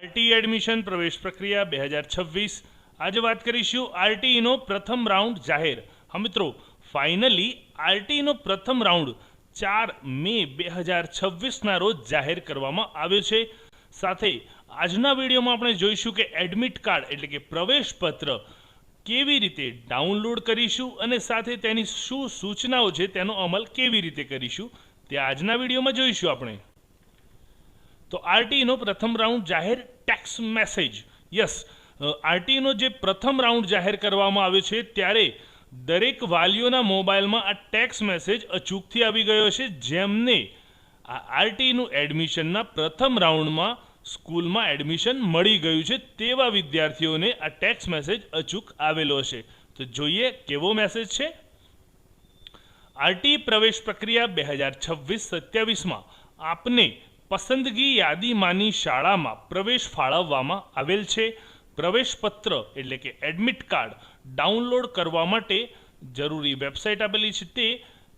RT admission પ્રવેશ પ્રક્રિયા 2026 આજે વાત કરીશું આરટીઈનો પ્રથમ રાઉન્ડ જાહેર। હા મિત્રો, ફાઇનલી આરટીઈનો પ્રથમ રાઉન્ડ 4 મે 2026ના રોજ જાહેર કરવામાં આવ્યો છે। સાથે આજના વિડીયોમાં આપણે જોઈશું કે એડમિટ કાર્ડ એટલે કે પ્રવેશ પત્ર કેવી રીતે ડાઉનલોડ કરીશું અને સાથે તેની શું સૂચનાઓ છે તેનો અમલ કેવી રીતે કરીશું તે આજના વિડીયોમાં જોઈશું આપણે। तो आरटीईનો प्रथम राउंड जाहिर टेक्स मैसेज यस आरटीईનો જે પ્રથમ રાઉન્ડ જાહેર કરવામાં આવ્યો છે ત્યારે દરેક વાલીઓના મોબાઈલમાં આ ટેક્સ મેસેજ અચૂકથી આવી ગયો છે જેમને આ આરટીઈનું એડમિશનના પ્રથમ રાઉન્ડમાં સ્કૂલમાં એડમિશન મળી ગયું છે તેવા વિદ્યાર્થીઓને આ ટેક્સ મેસેજ અચૂક આવેલો છે। તો જોઈએ કેવો મેસેજ છે। આરટીઈ પ્રવેશ પ્રક્રિયા 2026-27માં આપને પસંદગી યાદીમાંની શાળામાં પ્રવેશ ફાળવવામાં આવેલ છે। પ્રવેશ પત્ર એટલે કે એડમિટ કાર્ડ ડાઉનલોડ કરવા માટે જરૂરી વેબસાઇટ આપેલી છે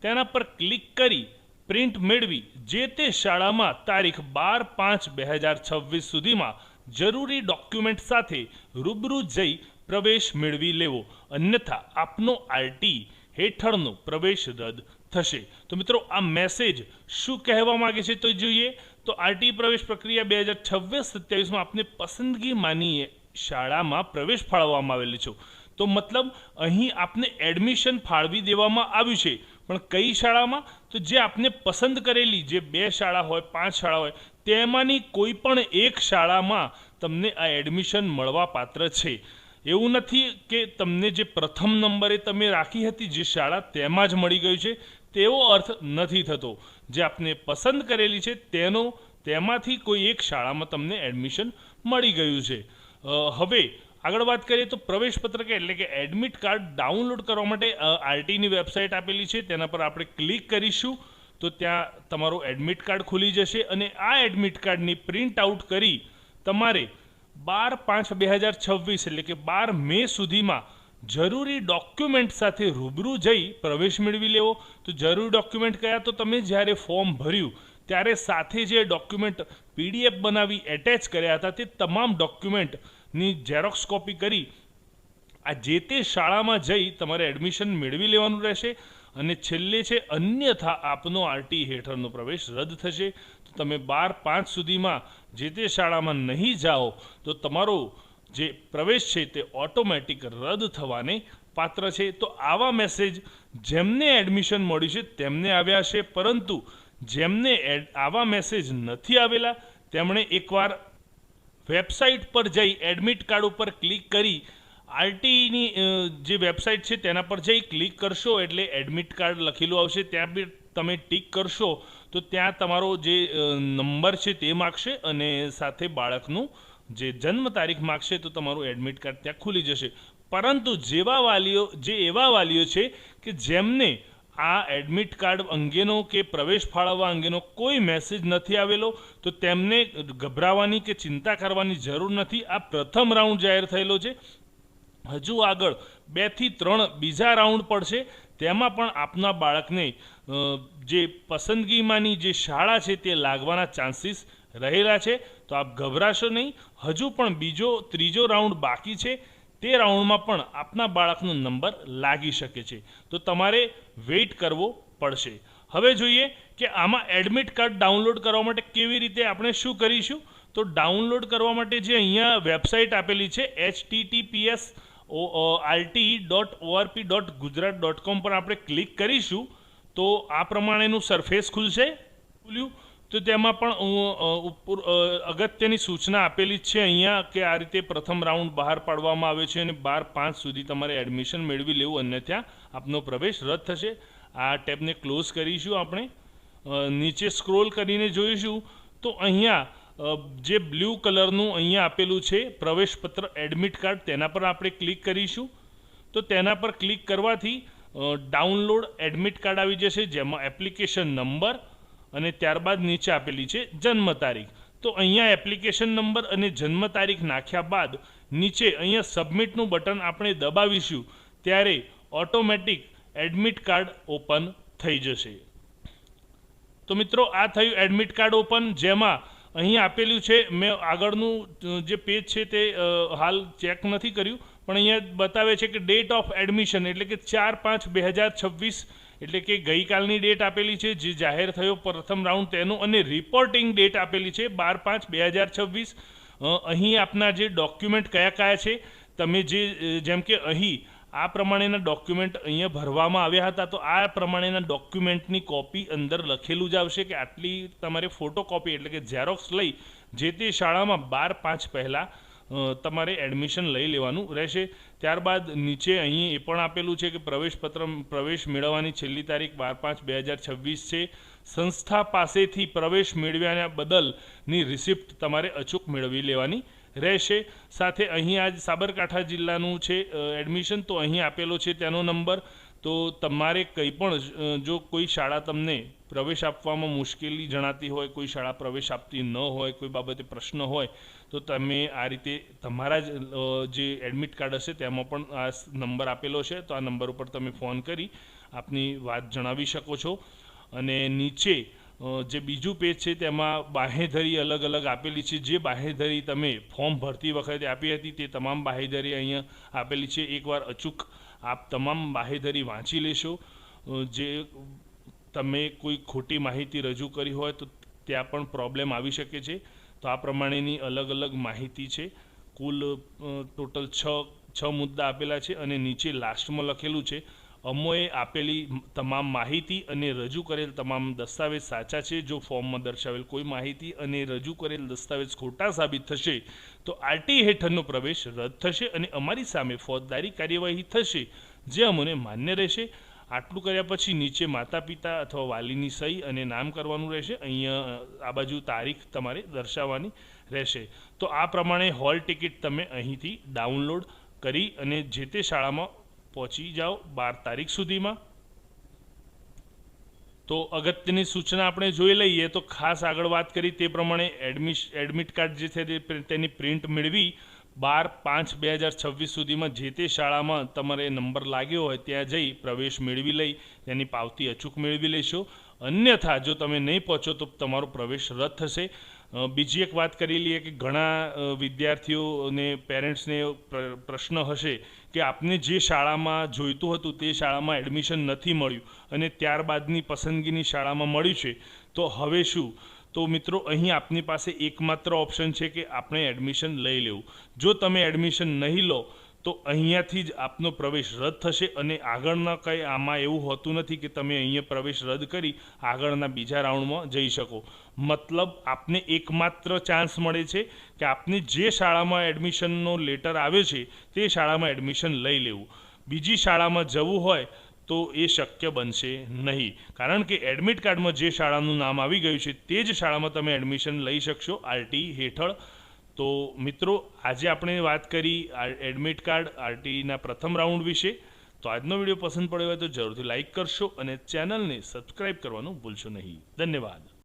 તેના પર ક્લિક કરી પ્રિન્ટ મેળવી જે તે શાળામાં તારીખ 12/5/2026 સુધીમાં જરૂરી ડોક્યુમેન્ટ સાથે રૂબરૂ જઈ પ્રવેશ મેળવી લેવો, અન્યથા આપનો આરટી હેઠળનો પ્રવેશ રદ થશે। તો મિત્રો આ મેસેજ શું કહેવા માંગે છે તો જોઈએ। तो आरटीई प्रवेश प्रक्रिया 2026-27 में आपने पसंदगी मानी शाळामां प्रवेश फाळववामां आवेलो छे। तो मतलब अहीं आपने एडमिशन फाळवी देवामां आव्युं छे, पण कई शाळामां तो जे आपने पसंद करेली जे 2 शाळा होय 5 शाळा होय तेमांनी कोई पण एक शाळामां तमने आ एडमिशन मळवा पात्र छे। એવું નથી કે તમને જે પ્રથમ નંબરે તમે રાખી હતી જે શાળા તેમાં જ મળી ગયું છે તેવો અર્થ નથી થતો। જે આપને પસંદ કરેલી છે તેમાંથી કોઈ એક શાળામાં તમને એડમિશન મળી ગયું છે। હવે આગળ વાત કરીએ તો પ્રવેશ પત્રક એટલે કે એડમિટ કાર્ડ ડાઉનલોડ કરવા માટે આરટીઈની વેબસાઇટ આપેલી છે તેના પર આપણે ક્લિક કરીશું તો ત્યાં તમારું એડમિટ કાર્ડ ખુલી જશે અને આ એડમિટ કાર્ડની પ્રિન્ટ આઉટ કરી તમારે 12/5/2026 એટલે કે 12 મે સુધીમાં જરૂરી ડોક્યુમેન્ટ સાથે રૂબરૂ જઈ પ્રવેશ મેળવી લેવો। તો જરૂરી ડોક્યુમેન્ટ કયા તો તમે જ્યારે ફોર્મ ભર્યું ત્યારે સાથે જે ડોક્યુમેન્ટ પીડીએફ બનાવી એટેચ કર્યા હતા તે તમામ ડોક્યુમેન્ટની ઝેરોક્સ કોપી કરી આ જે તે શાળામાં જઈ તમારે એડમિશન મેળવી લેવાનું રહેશે। અને છેલ્લે છે અન્યથા આપનો આરટી હેઠળનો પ્રવેશ રદ થશે। તો તમે 12/5 સુધીમાં જે તે શાળામાં નહીં જાઓ તો તમારો જે પ્રવેશ છે તે ઓટોમેટિક રદ થવાને પાત્ર છે। તો આવા મેસેજ જેમને એડમિશન મળ્યું છે તેમને આવ્યા છે, પરંતુ જેમને આવા મેસેજ નથી આવેલા તેમણે એકવાર વેબસાઇટ પર જઈ એડમિટ કાર્ડ ઉપર ક્લિક કરી આરટીઈની જે વેબસાઇટ છે તેના પર જઈ ક્લિક કરશો એટલે એડમિટ કાર્ડ લખેલું આવશે, ત્યાં બી તમે ટિક કરશો તો ત્યાં તમારો જે નંબર છે તે માગશે અને સાથે બાળકનું જે જન્મ તારીખ માગશે તો તમારું એડમિટ કાર્ડ ત્યાં ખુલી જશે। પરંતુ એવા વાલીઓ છે કે જેમને આ એડમિટ કાર્ડ અંગેનો કે પ્રવેશ ફાળવવા અંગેનો કોઈ મેસેજ નથી આવેલો તો તેમને ગભરાવાની કે ચિંતા કરવાની જરૂર નથી। આ પ્રથમ રાઉન્ડ જાહેર થયેલો છે, હજુ આગળ 2 થી 3 બીજા રાઉન્ડ પડશે, તેમાં પણ આપના બાળકને જે પસંદગીમાંની જે શાળા છે તે લાગવાના ચાન્સીસ રહેલા છે। તો આપ ગભરાશો નહીં, હજુ પણ બીજો ત્રીજો રાઉન્ડ બાકી છે, તે રાઉન્ડમાં પણ આપના બાળકનો નંબર લાગી શકે છે। તો તમારે વેઇટ કરવો પડશે। હવે જોઈએ કે આમાં એડમિટ કાર્ડ ડાઉનલોડ કરવા માટે કેવી રીતે આપણે શું કરીશું। તો ડાઉનલોડ કરવા માટે જે અહીંયા વેબસાઇટ આપેલી છે https://rte.orp.gujarat.com પર આપણે ક્લિક કરીશું તો આ પ્રમાણેનું સરફેસ ખુલ્યું। તો તેમાં પણ અગત્યની સૂચના આપેલી છે અહીંયા કે આ રીતે પ્રથમ રાઉન્ડ બહાર પાડવામાં આવે છે અને 12/5 સુધી તમારે એડમિશન મેળવી લેવું, અન્યથા આપનો પ્રવેશ રદ થશે। આ ટેબને ક્લોઝ કરીશું। આપણે નીચે સ્ક્રોલ કરીને જોઈશું તો અહીંયા જે બ્લુ કલરનું અહીંયા આપેલું છે પ્રવેશ પત્ર એડમિટ કાર્ડ તેના પર આપણે ક્લિક કરીશું તો તેના પર ક્લિક કરવાથી ડાઉનલોડ એડમિટ કાર્ડ આવી જશે, જેમાં એપ્લિકેશન નંબર અને ત્યારબાદ નીચે આપેલી છે જન્મ તારીખ। તો અહીંયા એપ્લિકેશન નંબર અને જન્મ તારીખ નાખ્યા બાદ નીચે અહીંયા સબમિટનું બટન આપણે દબાવીશું ત્યારે ઓટોમેટિક એડમિટ કાર્ડ ઓપન થઈ જશે। તો મિત્રો આ થયું એડમિટ કાર્ડ ઓપન, જેમાં અહીં આપેલું છે, મેં આગળનું જે પેજ છે તે હાલ ચેક નથી કર્યું, પણ અહીંયા બતાવે છે કે ડેટ ઓફ એડમિશન એટલે કે 4/5/2026 એટલે કે ગઈકાલની ડેટ આપેલી છે જે જાહેર થયો પ્રથમ રાઉન્ડ તેનું, અને રિપોર્ટિંગ ડેટ આપેલી છે 12/5/2026. અહીં આપના જે ડોક્યુમેન્ટ કયા કયા છે, તમે જેમ કે અહીં આ પ્રમાણેના ડોક્યુમેન્ટ અહીંયા ભરવામાં આવ્યા હતા, તો આ પ્રમાણેના ડોક્યુમેન્ટની કોપી અંદર લખેલું જ આવશે કે આટલી તમારે ફોટોકોપી એટલે કે ઝેરોક્સ લઈ જે તે શાળામાં 12/5 પહેલાં તમારે એડમિશન લઈ લેવાનું રહેશે. ત્યારબાદ નીચે અહીં એ પણ આપેલું છે કે પ્રવેશ મેળવવાની છેલ્લી તારીખ 12/5/2026 છે. સંસ્થા પાસેથી પ્રવેશ મેળવ્યા બદલની રિસિપ્ટ તમારે અચૂક મેળવી લેવાની રહેશે. સાથે અહીં આજ સાબરકાંઠા જિલ્લાનું છે એડમિશન, તો અહીં આપેલો છે તેનો નંબર. તો તમારે કંઈ પણ જો કોઈ શાળા તમને પ્રવેશ આપવામાં મુશ્કેલી જણાતી હોય, કોઈ શાળા પ્રવેશ આપતી ન હોય, કોઈ બાબતે પ્રશ્ન હોય, તો તમે આ રીતે તમારા જે એડમિટ કાર્ડ હશે તેમાં પણ આ નંબર આપેલો છે, તો આ નંબર ઉપર તમે ફોન કરી આપની વાત જણાવી શકો છો. અને નીચે જે બીજું પેજ છે તેમાં બાહેધરી અલગ અલગ આપેલી છે. જે બાહેધરી તમે ફોર્મ ભરતી વખતે આપી હતી તે તમામ બાહેધરી અહીંયા આપેલી છે. એકવાર અચૂક આપ તમામ બાહેધરી વાંચી લેશો. જે તમે કોઈ ખોટી માહિતી રજૂ કરી હોય તો ત્યાં પણ પ્રોબ્લેમ આવી શકે છે. તો આ પ્રમાણેની અલગ અલગ માહિતી છે. કુલ ટોટલ છ મુદ્દા આપેલા છે, અને નીચે લાસ્ટમાં લખેલું છે અમોએ આપેલી તમામ માહિતી અને રજૂ કરેલ તમામ દસ્તાવેજ સાચા છે. જો ફોર્મમાં દર્શાવેલ કોઈ માહિતી અને રજૂ કરેલ દસ્તાવેજ ખોટા સાબિત થશે તો આરટી હેઠળનો પ્રવેશ રદ થશે અને અમારી સામે ફોજદારી કાર્યવાહી થશે, જે અમને માન્ય રહેશે. આટલું કર્યા પછી નીચે માતા પિતા અથવા વાલીની સહી અને નામ કરવાનું રહેશે. અહીંયા આ બાજુ તારીખ તમારે દર્શાવવાની રહેશે. તો આ પ્રમાણે હોલ ટિકિટ તમે અહીંથી ડાઉનલોડ કરી અને જે તે શાળામાં પહોંચી જાઓ 12 તારીખ સુધીમાં. તો અગત્યની સૂચના આપણે જોઈ લઈએ. તો ખાસ આગળ વાત કરી તે પ્રમાણે એડમિટ કાર્ડ જે છે તેની પ્રિન્ટ મેળવી 12/5/2026 સુધીમાં જે તે શાળામાં તમારે નંબર લાગ્યો હોય ત્યાં જઈ પ્રવેશ મેળવી લઈ તેની પાવતી અચૂક મેળવી લેશો. અન્યથા જો તમે નહીં પહોંચો તો તમારો પ્રવેશ રદ થશે. બીજી એક વાત કરી લઈએ કે ઘણા વિદ્યાર્થીઓ અને પેરેન્ટ્સને પ્રશ્ન હશે કે આપને જે શાળામાં જોઈતું હતું તે શાળામાં એડમિશન નથી મળ્યું અને ત્યારબાદની પસંદગીની શાળામાં મળ્યું છે, તો હવે શું? તો મિત્રો અહીં આપની પાસે એકમાત્ર ઓપ્શન છે કે આપણે એડમિશન લઈ લેવું. જો તમે એડમિશન નહીં લો તો અહીંયાથી જ આપનો પ્રવેશ રદ થશે અને આગળના કંઈ આમાં એવું હોતું નથી કે તમે અહીંયા પ્રવેશ રદ કરી આગળના બીજા રાઉન્ડમાં જઈ શકો. મતલબ આપને એકમાત્ર ચાન્સ મળે છે કે આપને જે શાળામાં એડમિશનનો લેટર આવ્યો છે તે શાળામાં એડમિશન લઈ લેવું. બીજી શાળામાં જવું હોય તો એ શક્ય બનશે નહીં, કારણ કે એડમિટ કાર્ડમાં જે શાળાનું નામ આવી ગયું છે તે જ શાળામાં તમે એડમિશન લઈ શકશો આરટી હેઠળ. તો મિત્રો આજે આપણે વાત કરી એડમિટ કાર્ડ આરટીના પ્રથમ રાઉન્ડ વિશે. તો આજનો વિડીયો પસંદ પડ્યો હોય તો જરૂરથી લાઈક કરશો અને ચેનલને સબસ્ક્રાઈબ કરવાનું ભૂલશો નહીં. ધન્યવાદ.